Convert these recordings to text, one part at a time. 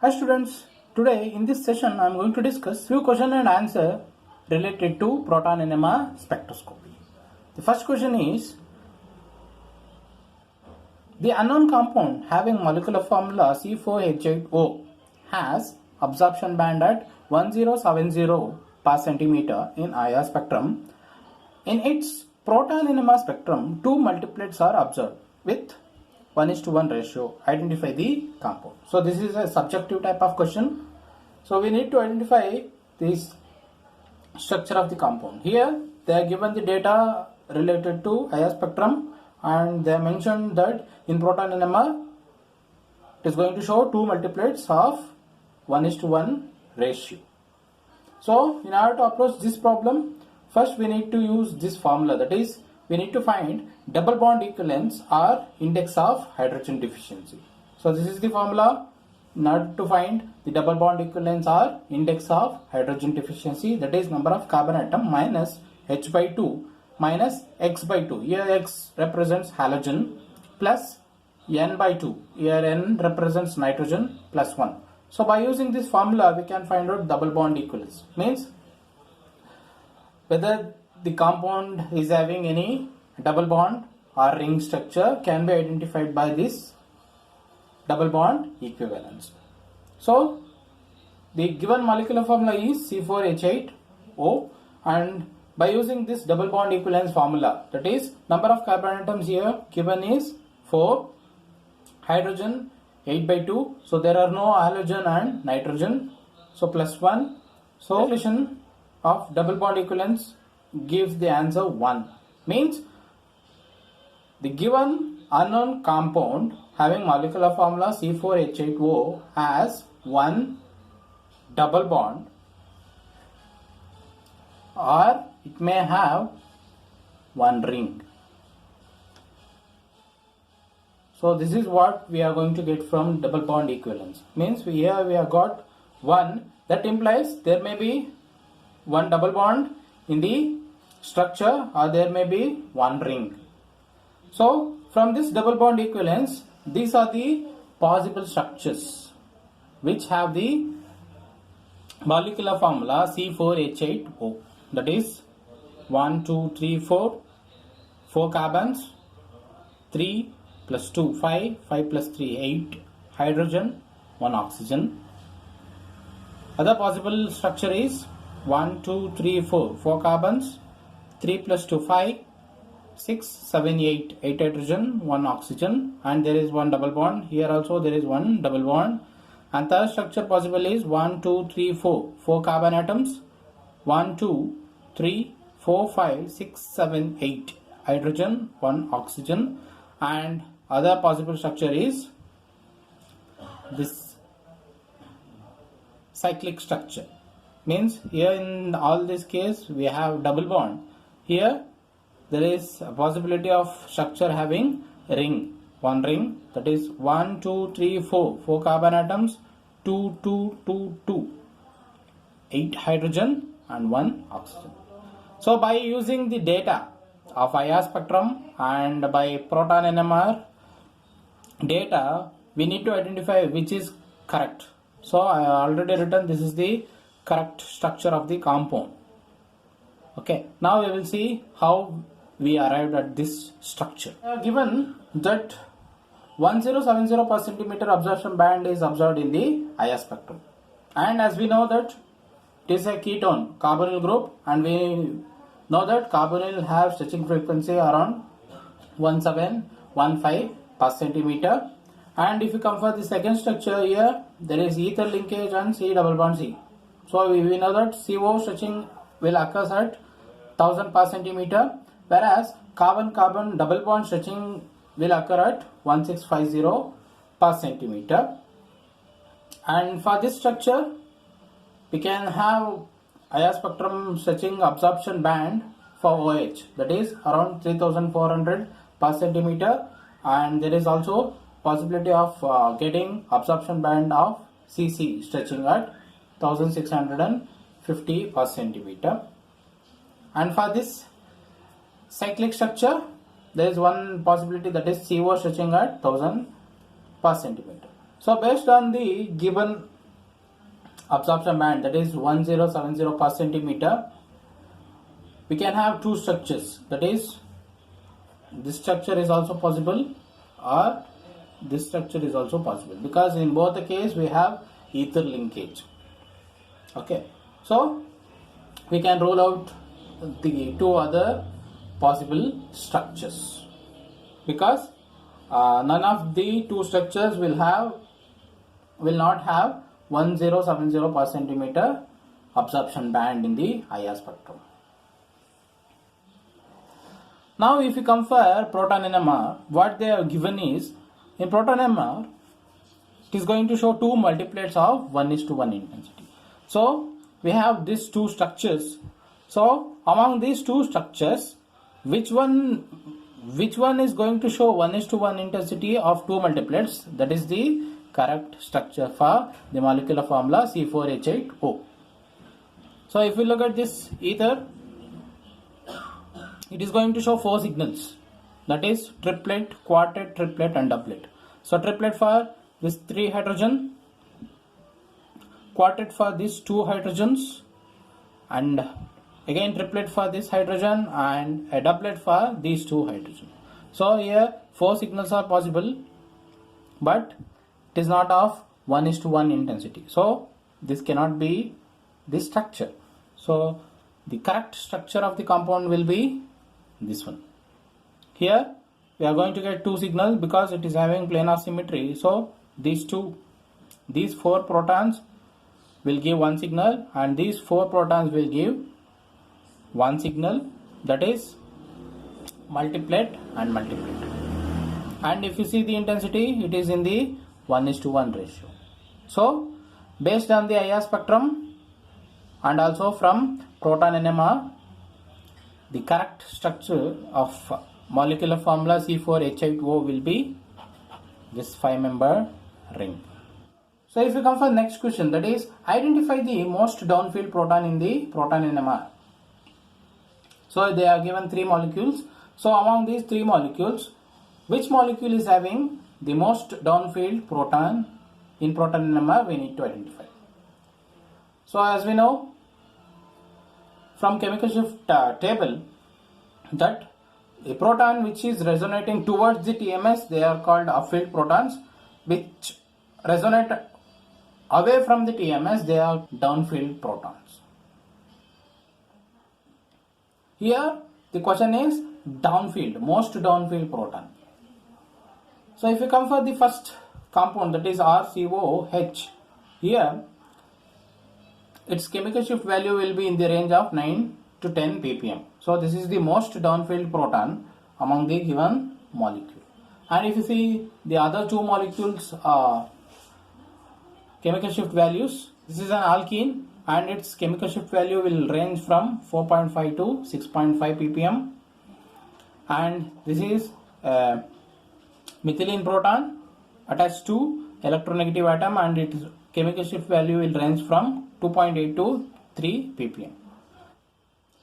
Hi students, today in this session I am going to discuss few question and answer related to proton NMR spectroscopy. The first question is, the unknown compound having molecular formula C4H8O has absorption band at 1070 per centimeter in IR spectrum. In its proton NMR spectrum, two multiplets are observed with 1:1 ratio. Identify the compound. So this is a subjective type of question. So we need to identify this structure of the compound. Here they are given the data related to IR spectrum, and they mentioned that in proton NMR it is going to show two multiplets of 1:1 ratio. So in order to approach this problem, first we need to use this formula, that is we need to find double bond equivalence or index of hydrogen deficiency. So this is the formula in order to find the double bond equivalence or index of hydrogen deficiency, that is number of carbon atom minus H by 2 minus X by 2. Here X represents halogen plus N by 2. Here N represents nitrogen plus 1. So by using this formula we can find out double bond equivalence. Means whether the compound is having any double bond or ring structure can be identified by this double bond equivalence. So the given molecular formula is C4H8O, and by using this double bond equivalence formula, that is number of carbon atoms here given is 4, hydrogen 8 by 2, so there are no halogen and nitrogen, so plus 1. So calculation of double bond equivalence gives the answer 1. Means the given unknown compound having molecular formula C4H8O has one double bond, or it may have one ring. So this is what we are going to get from double bond equivalence. Means here we have got 1, that implies there may be one double bond in the structure, or there may be one ring. So from this double bond equivalence, these are the possible structures which have the molecular formula C4H8O, that is 1 2 3 4, 4 carbons, 3 plus 2 5, 5 plus 3 8, hydrogen, 1 oxygen. Other possible structure is 1 2 3 4, 4 carbons, 3 plus 2 5, 6 7 8, 8 hydrogen, 1 oxygen, and there is one double bond. Here also there is one double bond. And third structure possible is 1 2 3 4, 4 carbon atoms, 1 2 3 4 5 6 7 8, hydrogen, 1 oxygen. And other possible structure is this cyclic structure. Means here in all this case we have double bond. Here there is a possibility of structure having ring, one ring, that is 1 2 3 4, 4 carbon atoms, 2 2 2 2, 8 hydrogen and 1 oxygen. So by using the data of IR spectrum and by proton NMR data, we need to identify which is correct. So I already written this is the correct structure of the compound. Okay, now we will see how we arrived at this structure. Given that 1070 per centimeter absorption band is observed in the IR spectrum, and as we know that it is a ketone carbonyl group, and we know that carbonyl have stretching frequency around 1715 per centimeter. And if you come for the second structure, here there is ether linkage and C double bond C. So we know that CO stretching will occur at 1000 per centimeter, whereas carbon-carbon double bond stretching will occur at 1650 per centimeter. And for this structure we can have IR spectrum stretching absorption band for OH, that is around 3400 per centimeter, and there is also possibility of getting absorption band of CC stretching at 1650 per centimeter. And for this cyclic structure there is one possibility, that is CO stretching at 1000 per centimeter. So based on the given absorption band, that is 1070 per centimeter, we can have two structures, that is this structure is also possible or this structure is also possible, because in both the case we have ether linkage. Okay, so we can rule out the two other possible structures, because none of the two structures will not have 1070 per centimeter absorption band in the IR spectrum. Now if you compare proton NMR, what they have given is, in proton NMR it is going to show two multiplets of 1:1 intensity. So we have these two structures. So among these two structures, which one is going to show 1:1 intensity of two multiplets? That is the correct structure for the molecular formula C4H8O. So if we look at this ether, it is going to show four signals, that is triplet, quartet, triplet and doublet. So triplet for this 3 hydrogen, quartet for these 2 hydrogens, and again triplet for this hydrogen, and a doublet for these 2 hydrogen. So here 4 signals are possible, but it is not of 1:1 intensity. So this cannot be this structure. So the correct structure of the compound will be this one. Here we are going to get two signals because it is having planar symmetry. So these 4 protons will give one signal, and these 4 protons will give one signal, that is multiplet and multiplet. And if you see the intensity, it is in the 1:1 ratio. So based on the IR spectrum and also from proton NMR, the correct structure of molecular formula C4H8O will be this 5-member ring. So if you come for the next question, that is identify the most downfield proton in the proton NMR. So they are given 3 molecules. So among these 3 molecules, which molecule is having the most downfield proton in proton NMR, we need to identify. So as we know from chemical shift table, that a proton which is resonating towards the TMS, they are called upfield protons. Which resonate away from the TMS, they are downfield protons. Here the question is downfield, most downfield proton. So if you come for the first compound, that is RCOH, here its chemical shift value will be in the range of 9 to 10 ppm. So this is the most downfield proton among the given molecule. And if you see the other 2 molecules chemical shift values, this is an alkene and its chemical shift value will range from 4.5 to 6.5 ppm, and this is methylene proton attached to electronegative atom, and its chemical shift value will range from 2.8 to 3 ppm.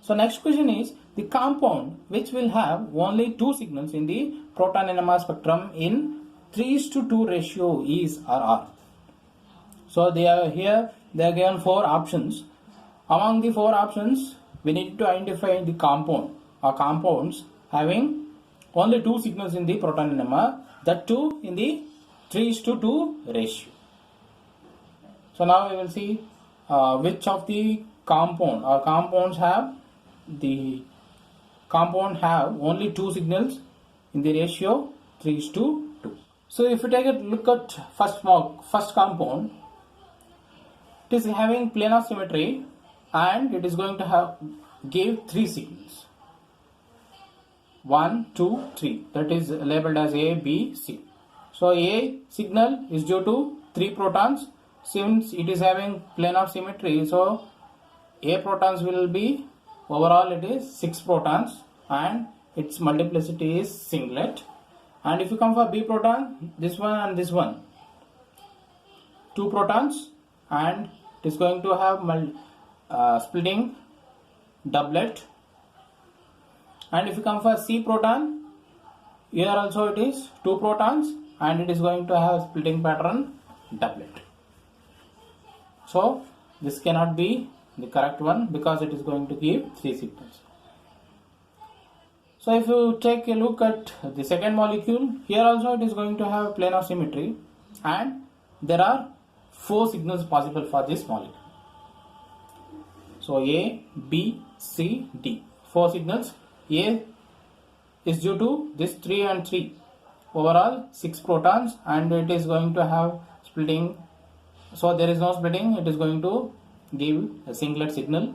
So next question is the compound which will have only 2 signals in the proton NMR spectrum in 3:2 ratio is RR. So they are given 4 options. Among the 4 options, we need to identify the compound or compounds having only 2 signals in the proton NMR, that too in the 3:2 ratio. So now we will see which of the compound or compounds have only 2 signals in the ratio 3:2. So if you take a look at first compound, it is having planar symmetry and it is going to give 3 signals. 1, 2, 3. That is labeled as A, B, C. So A signal is due to 3 protons. Since it is having planar symmetry, so A protons will be, overall it is 6 protons and its multiplicity is singlet. And if you come for B proton, this one and this one, 2 protons, and it is going to have splitting doublet. And if you come for C proton, here also it is 2 protons and it is going to have splitting pattern doublet. So this cannot be the correct one because it is going to give 3 signals. So if you take a look at the second molecule, here also it is going to have planar symmetry, and there are 4 signals possible for this molecule. So A, B, C, D. 4 signals. A is due to this 3 and 3. Overall 6 protons, and it is going to have splitting. So there is no splitting, it is going to give a singlet signal.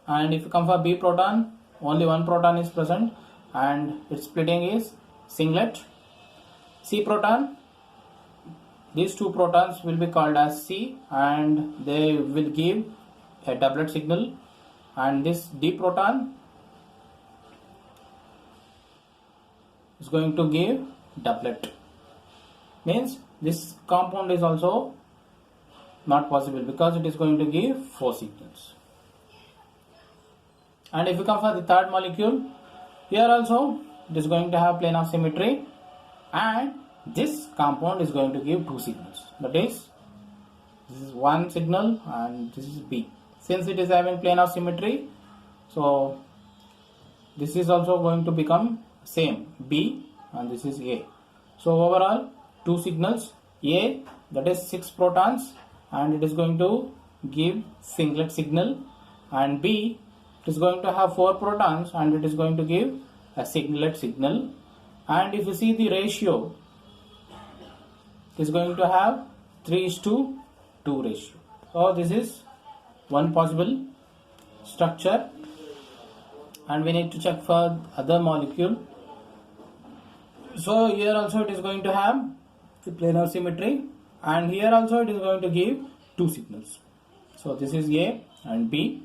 And if you come for B proton, only one proton is present and its splitting is singlet. C proton, these 2 protons will be called as C and they will give a doublet signal. And this D proton is going to give doublet. Means this compound is also not possible because it is going to give 4 signals. And if you come for the third molecule, here also it is going to have planar symmetry, and this compound is going to give 2 signals. That is, this is one signal and this is B. Since it is having planar symmetry, so this is also going to become same, B, and this is A. So overall 2 signals. A, that is 6 protons, and it is going to give singlet signal, and B, it is going to have 4 protons and it is going to give a singlet signal. And if you see the ratio, it is going to have 3:2 ratio. So this is one possible structure, and we need to check for other molecule. So here also it is going to have the planar symmetry, and here also it is going to give 2 signals. So this is A and B.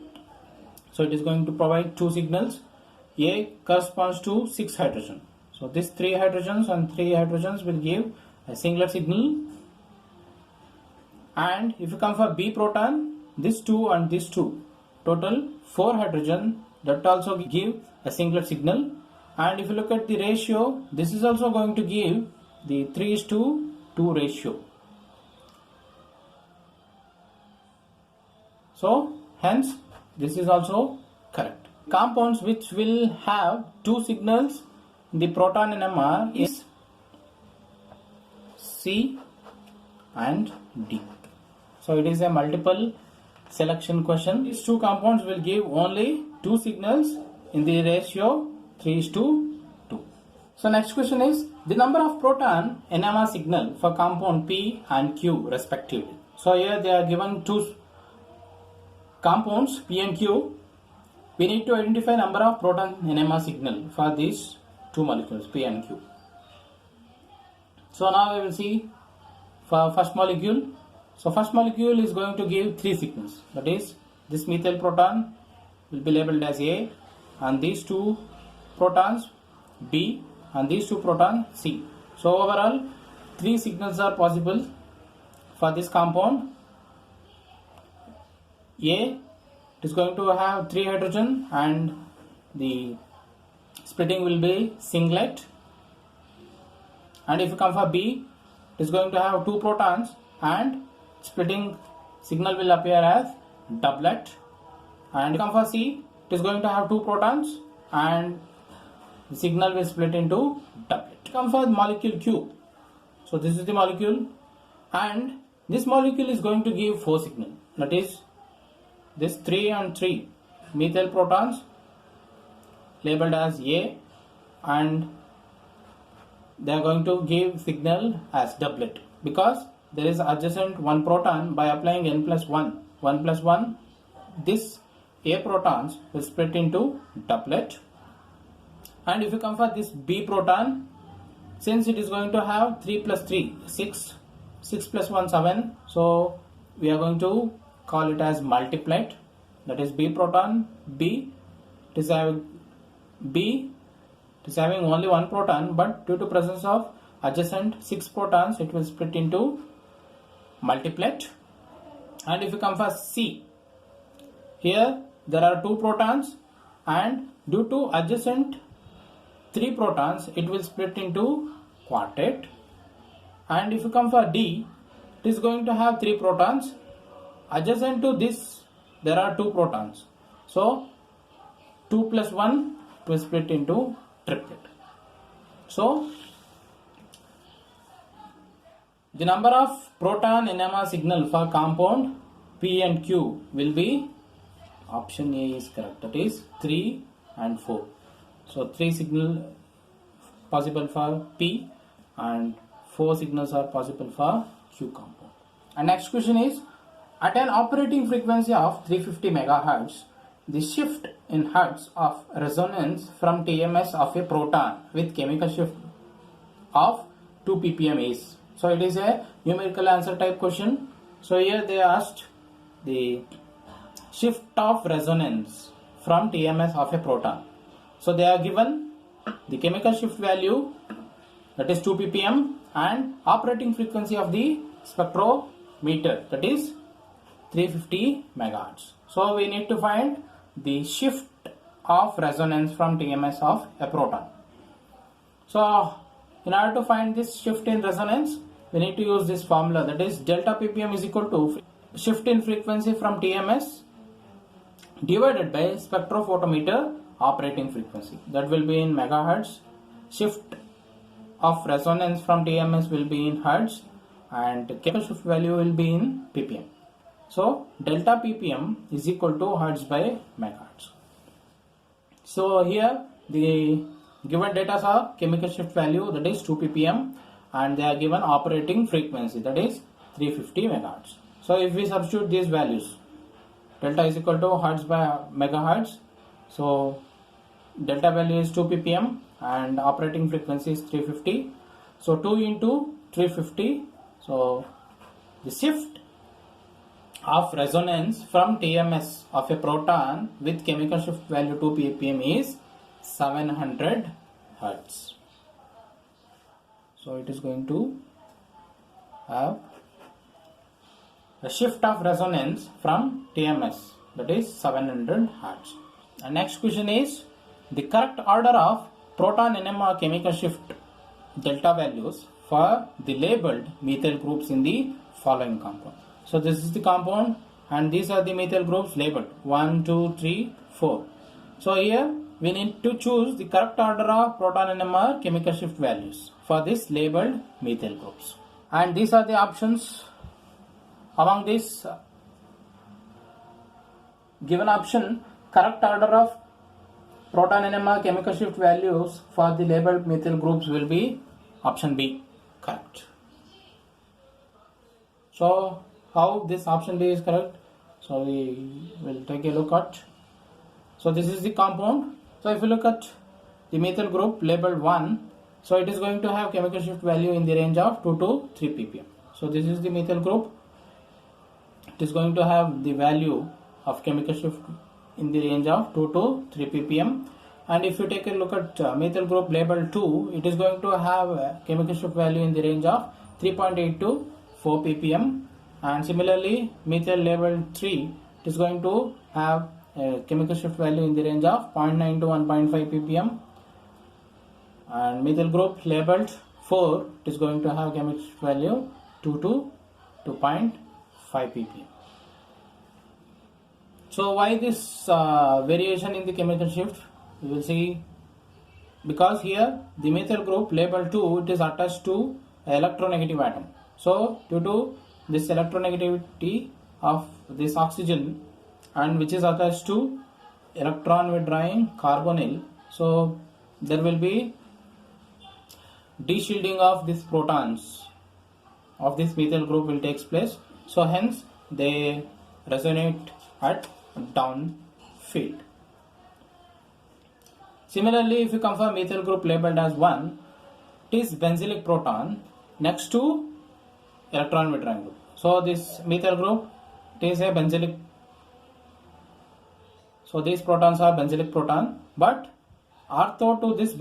So it is going to provide 2 signals. A corresponds to 6 hydrogen. So this 3 hydrogens and 3 hydrogens will give a singlet signal. And if you come for B proton, this 2 and this 2, total 4 hydrogen, that also give a singlet signal. And if you look at the ratio, this is also going to give the 3:2 ratio. So hence this is also correct. Compounds which will have 2 signals in the proton NMR is C and D. So it is a multiple selection question. These 2 compounds will give only 2 signals in the ratio 3:2. So next question is the number of proton NMR signal for compound P and Q respectively. So here they are given 2 compounds P and Q. We need to identify number of proton NMR signal for these 2 molecules P and Q. So now we will see for first molecule. So first molecule is going to give 3 signals. That is, this methyl proton will be labeled as A, and these 2 protons B, and these 2 protons C. So overall 3 signals are possible for this compound. A is going to have 3 hydrogen and the splitting will be singlet. And if you come for B, it is going to have 2 protons and splitting signal will appear as doublet. And come for C, it is going to have 2 protons and the signal will split into doublet. Come for molecule Q. So this is the molecule, and this molecule is going to give 4 signal. That is, this 3 and 3 methyl protons labeled as A, and they are going to give signal as doublet because there is adjacent 1 proton. By applying n plus 1, 1 plus 1, this A protons will split into doublet. And if you come for this B proton, since it is going to have 3 plus 3, 6, 6 plus 1, 7, so we are going to call it as multiplet. That is B proton, B, it is having only 1 proton, but due to presence of adjacent 6 protons, it will split into multiplet. And if you come for C, here there are 2 protons, and due to adjacent 3 protons, it will split into quartet. And if you come for D, it is going to have 3 protons adjacent to this there are two protons. So 2 plus 1 will split into triplet. So the number of proton NMR signal for compound P and Q will be, option A is correct, that is 3 and 4. So 3 signal possible for P and 4 signals are possible for Q compound. And next question is, at an operating frequency of 350 MHz, the shift in hertz of resonance from TMS of a proton with chemical shift of 2 ppm is. So it is a numerical answer type question. So here they asked the shift of resonance from TMS of a proton. So they are given the chemical shift value, that is 2 ppm, and operating frequency of the spectrometer, that is 350 MHz. So we need to find the shift of resonance from TMS of a proton. So in order to find this shift in resonance, we need to use this formula, that is delta ppm is equal to shift in frequency from TMS divided by spectrophotometer operating frequency. That will be in megahertz. Shift of resonance from TMS will be in hertz, and chemical shift value will be in ppm. So delta ppm is equal to hertz by megahertz. So here the given data are chemical shift value, that is 2 ppm, and they are given operating frequency, that is 350 MHz. So if we substitute these values, delta is equal to hertz by megahertz. So delta value is 2 ppm and operating frequency is 350. So 2 into 350. So the shift of resonance from TMS of a proton with chemical shift value 2 ppm is 700 hertz. So it is going to have a shift of resonance from TMS, that is 700 hertz. And next question is, the correct order of proton NMR chemical shift delta values for the labeled methyl groups in the following compound. So this is the compound and these are the methyl groups labeled 1, 2, 3, 4. So here we need to choose the correct order of proton NMR chemical shift values for this labeled methyl groups. And these are the options. Among this given option, correct order of proton NMR chemical shift values for the labeled methyl groups will be option B, correct. So how this option B is correct? So we will take a look at. So this is the compound. So if you look at the methyl group labeled 1, so it is going to have chemical shift value in the range of 2 to 3 ppm. So this is the methyl group. It is going to have the value of chemical shift in the range of 2 to 3 ppm. And if you take a look at methyl group labeled 2, it is going to have a chemical shift value in the range of 3.8 to 4 ppm. And similarly, methyl labeled 3, it is going to have a chemical shift value in the range of 0.9 to 1.5 ppm. And methyl group labeled 4, it is going to have chemical shift value 2 to 2.5 ppm. So why this variation in the chemical shift? We will see, because here the methyl group labeled 2, it is attached to an electronegative atom. So due to this electronegativity of this oxygen and which is attached to electron withdrawing carbonyl, so there will be de-shielding of these protons of this methyl group will take place. So hence they resonate at down field. Similarly, if you come for methyl group labeled as 1, it is benzylic proton next to electron withdrawing group. So this methyl group, it is a benzylic. So these protons are benzylic proton, but ortho to this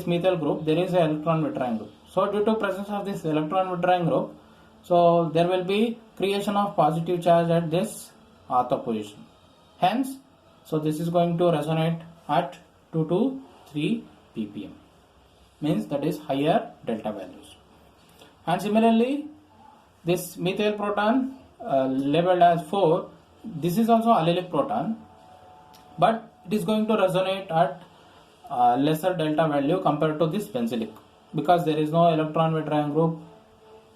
methyl group, there is an electron withdrawing group. So due to presence of this electron withdrawing group, so there will be creation of positive charge at this ortho position. Hence, so this is going to resonate at 2 to 3 ppm, means that is higher delta values. And similarly, this methyl proton labeled as 4, this is also allylic proton, but it is going to resonate at lesser delta value compared to this benzylic, because there is no electron withdrawing group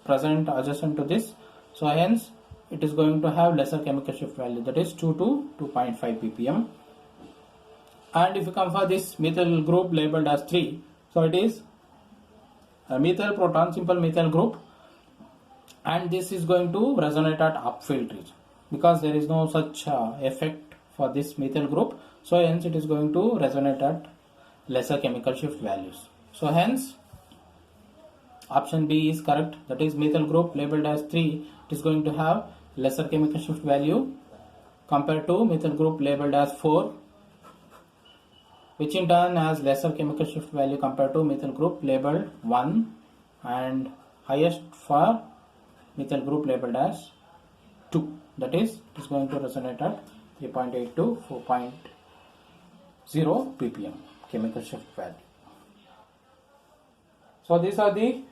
present adjacent to this. So hence it is going to have lesser chemical shift value, that is 2 to 2.5 ppm. And if you come for this methyl group labeled as 3, so it is a methyl proton, simple methyl group, and this is going to resonate at upfield region because there is no such effect for this methyl group. So hence it is going to resonate at lesser chemical shift values. So hence option B is correct, that is methyl group labeled as 3, it is going to have lesser chemical shift value compared to methyl group labeled as 4, which in turn has lesser chemical shift value compared to methyl group labeled 1, and highest for methyl group labeled as 2, that is it is going to resonate at 3.8 to 4.0 ppm chemical shift value. So these are the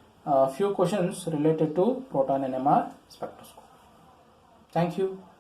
few questions related to proton NMR spectroscopy. Thank you.